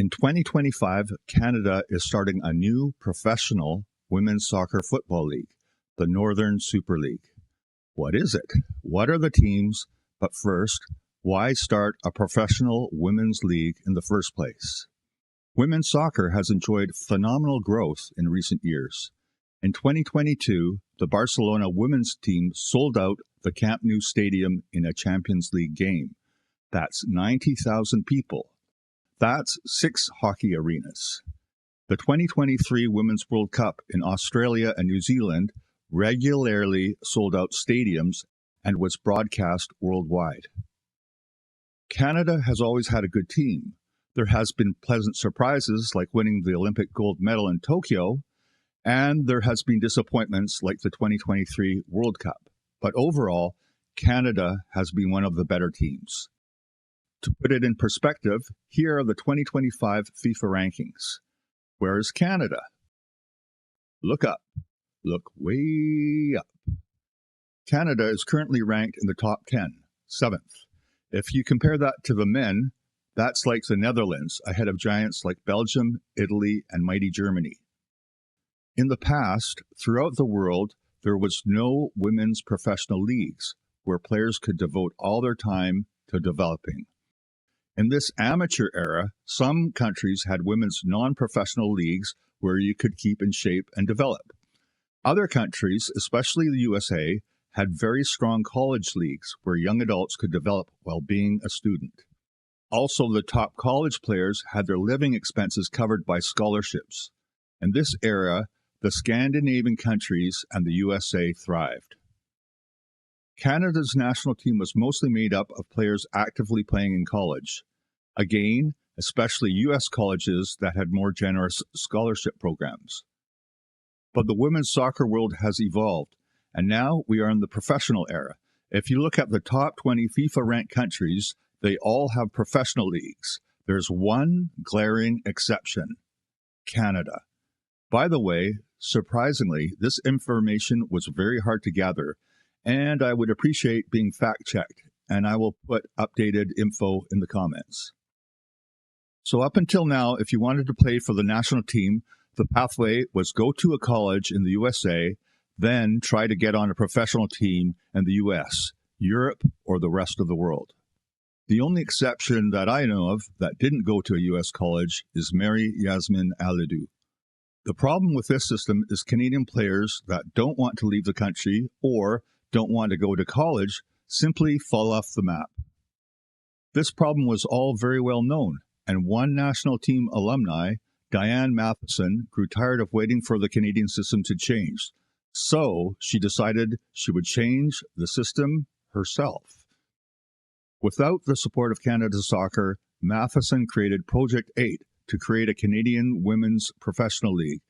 In 2025, Canada is starting a new professional women's soccer football league, the Northern Super League. What is it? What are the teams? But first, why start a professional women's league in the first place? Women's soccer has enjoyed phenomenal growth in recent years. In 2022, the Barcelona women's team sold out the Camp Nou Stadium in a Champions League game. That's 90,000 people. That's 6 hockey arenas. The 2023 Women's World Cup in Australia and New Zealand regularly sold out stadiums and was broadcast worldwide. Canada has always had a good team. There has been pleasant surprises like winning the Olympic gold medal in Tokyo, and there has been disappointments like the 2023 World Cup. But overall, Canada has been one of the better teams. To put it in perspective, here are the 2025 FIFA rankings. Where is Canada? Look up. Look way up. Canada is currently ranked in the top 10, 7th. If you compare that to the men, that's like the Netherlands, ahead of giants like Belgium, Italy, and mighty Germany. In the past, throughout the world, there was no women's professional leagues where players could devote all their time to developing. In this amateur era, some countries had women's non-professional leagues where you could keep in shape and develop. Other countries, especially the USA, had very strong college leagues where young adults could develop while being a student. Also, the top college players had their living expenses covered by scholarships. In this era, the Scandinavian countries and the USA thrived. Canada's national team was mostly made up of players actively playing in college. Again, especially U.S. colleges that had more generous scholarship programs. But the women's soccer world has evolved, and now we are in the professional era. If you look at the top 20 FIFA-ranked countries, they all have professional leagues. There's one glaring exception: Canada. By the way, surprisingly, this information was very hard to gather, and I would appreciate being fact-checked, and I will put updated info in the comments. So up until now, if you wanted to play for the national team, the pathway was go to a college in the USA, then try to get on a professional team in the US, Europe, or the rest of the world. The only exception that I know of that didn't go to a US college is Mary Yasmin Alidou. The problem with this system is Canadian players that don't want to leave the country or don't want to go to college simply fall off the map. This problem was all very well known, and one national team alumni, Diane Matheson, grew tired of waiting for the Canadian system to change. So she decided she would change the system herself. Without the support of Canada Soccer, Matheson created Project 8 to create a Canadian women's professional league.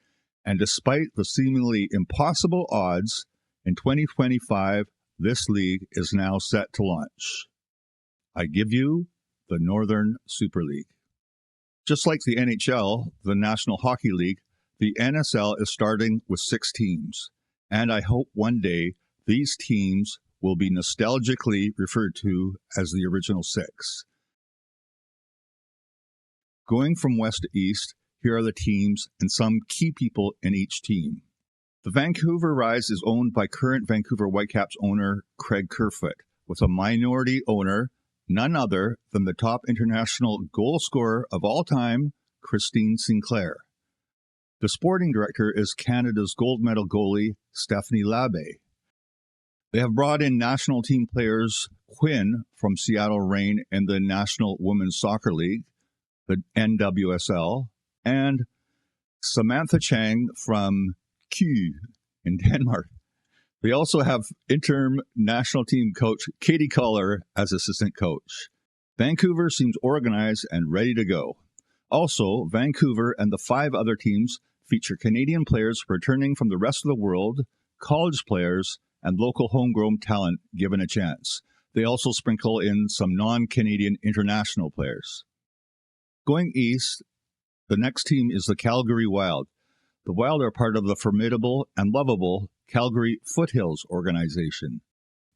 And despite the seemingly impossible odds, in 2025, this league is now set to launch. I give you the Northern Super League. Just like the NHL, the National Hockey League, the NSL is starting with 6 teams. And I hope one day these teams will be nostalgically referred to as the original 6. Going from west to east, here are the teams and some key people in each team. The Vancouver Rise is owned by current Vancouver Whitecaps owner Craig Kerfoot, with a minority owner, none other than the top international goal scorer of all time, Christine Sinclair. The sporting director is Canada's gold medal goalie, Stephanie Labbe. They have brought in national team players Quinn from Seattle Reign in the National Women's Soccer League, the NWSL, and Samantha Chang from Q in Denmark. They also have interim national team coach Katie Collar as assistant coach. Vancouver seems organized and ready to go. Also, Vancouver and the 5 other teams feature Canadian players returning from the rest of the world, college players, and local homegrown talent given a chance. They also sprinkle in some non-Canadian international players. Going east, the next team is the Calgary Wild. The Wild are part of the formidable and lovable Calgary Foothills organization.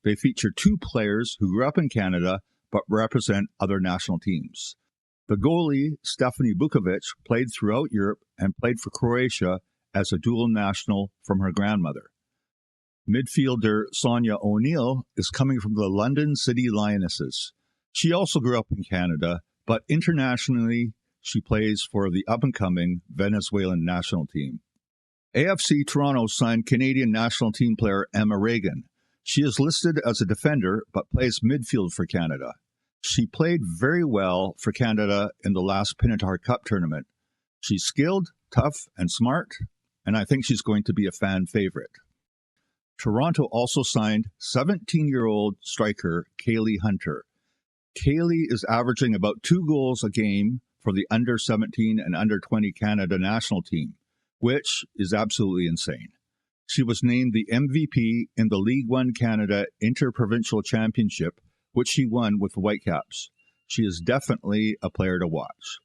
They feature 2 players who grew up in Canada but represent other national teams. The goalie, Stephanie Bukovec, played throughout Europe and played for Croatia as a dual national from her grandmother. Midfielder Sonia O'Neill is coming from the London City Lionesses. She also grew up in Canada, but internationally she plays for the up-and-coming Venezuelan national team. AFC Toronto signed Canadian national team player Emma Regan. She is listed as a defender, but plays midfield for Canada. She played very well for Canada in the last Pinatar Cup tournament. She's skilled, tough, and smart, and I think she's going to be a fan favorite. Toronto also signed 17-year-old striker Kaylee Hunter. Kaylee is averaging about 2 goals a game for the under-17 and under-20 Canada national team, which is absolutely insane. She was named the MVP in the League One Canada Interprovincial Championship, which she won with the Whitecaps. She is definitely a player to watch.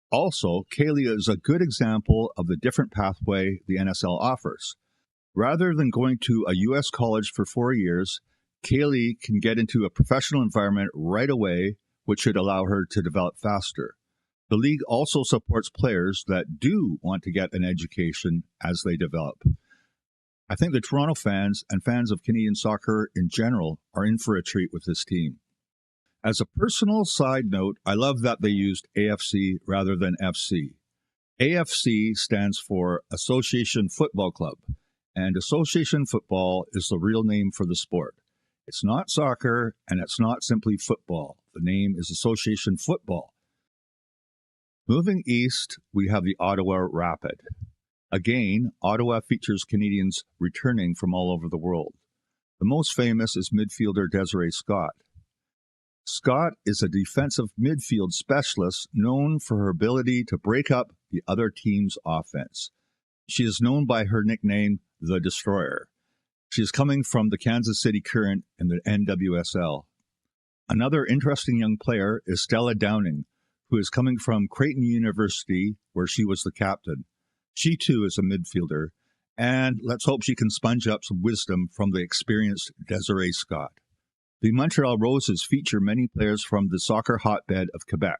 Also, Kaylee is a good example of the different pathway the NSL offers. Rather than going to a U.S. college for 4 years, Kaylee can get into a professional environment right away, which should allow her to develop faster. The league also supports players that do want to get an education as they develop. I think the Toronto fans and fans of Canadian soccer in general are in for a treat with this team. As a personal side note, I love that they used AFC rather than FC. AFC stands for Association Football Club, and association football is the real name for the sport. It's not soccer, and it's not simply football. The name is Association Football. Moving east, we have the Ottawa Rapid. Again, Ottawa features Canadians returning from all over the world. The most famous is midfielder Desiree Scott. Scott is a defensive midfield specialist known for her ability to break up the other team's offense. She is known by her nickname, the Destroyer. She is coming from the Kansas City Current in the NWSL. Another interesting young player is Stella Downing, who is coming from Creighton University, where she was the captain. She too is a midfielder, and let's hope she can sponge up some wisdom from the experienced Desiree Scott. The Montreal Roses feature many players from the soccer hotbed of Quebec.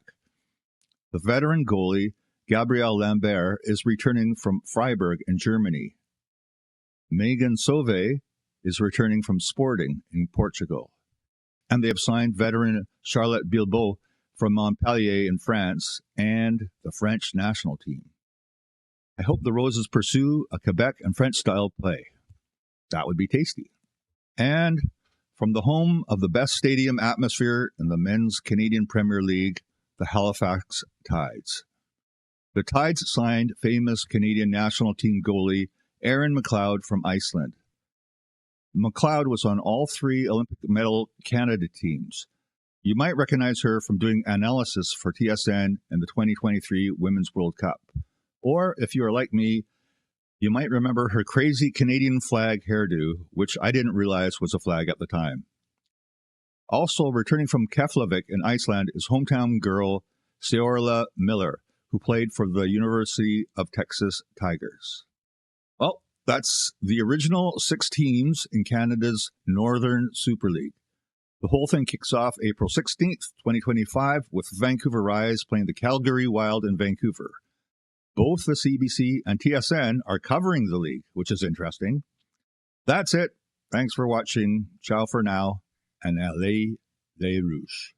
The veteran goalie, Gabrielle Lambert, is returning from Freiburg in Germany. Mégane Sauvé is returning from Sporting in Portugal. And they have signed veteran Charlotte Bilbault from Montpellier in France and the French national team. I hope the Roses pursue a Quebec and French-style play. That would be tasty. And from the home of the best stadium atmosphere in the men's Canadian Premier League, the Halifax Tides. The Tides signed famous Canadian national team goalie Erin McLeod from Iceland. McLeod was on all 3 Olympic medal Canada teams. You might recognize her from doing analysis for TSN in the 2023 Women's World Cup. Or, if you are like me, you might remember her crazy Canadian flag hairdo, which I didn't realize was a flag at the time. Also, returning from Kerfoot in Iceland is hometown girl Saorla Miller, who played for the University of Texas Tigers. Well, that's the original 6 teams in Canada's Northern Super League. The whole thing kicks off April 16th, 2025, with Vancouver Rise playing the Calgary Wild in Vancouver. Both the CBC and TSN are covering the league, which is interesting. That's it. Thanks for watching. Ciao for now, and allez les rouges.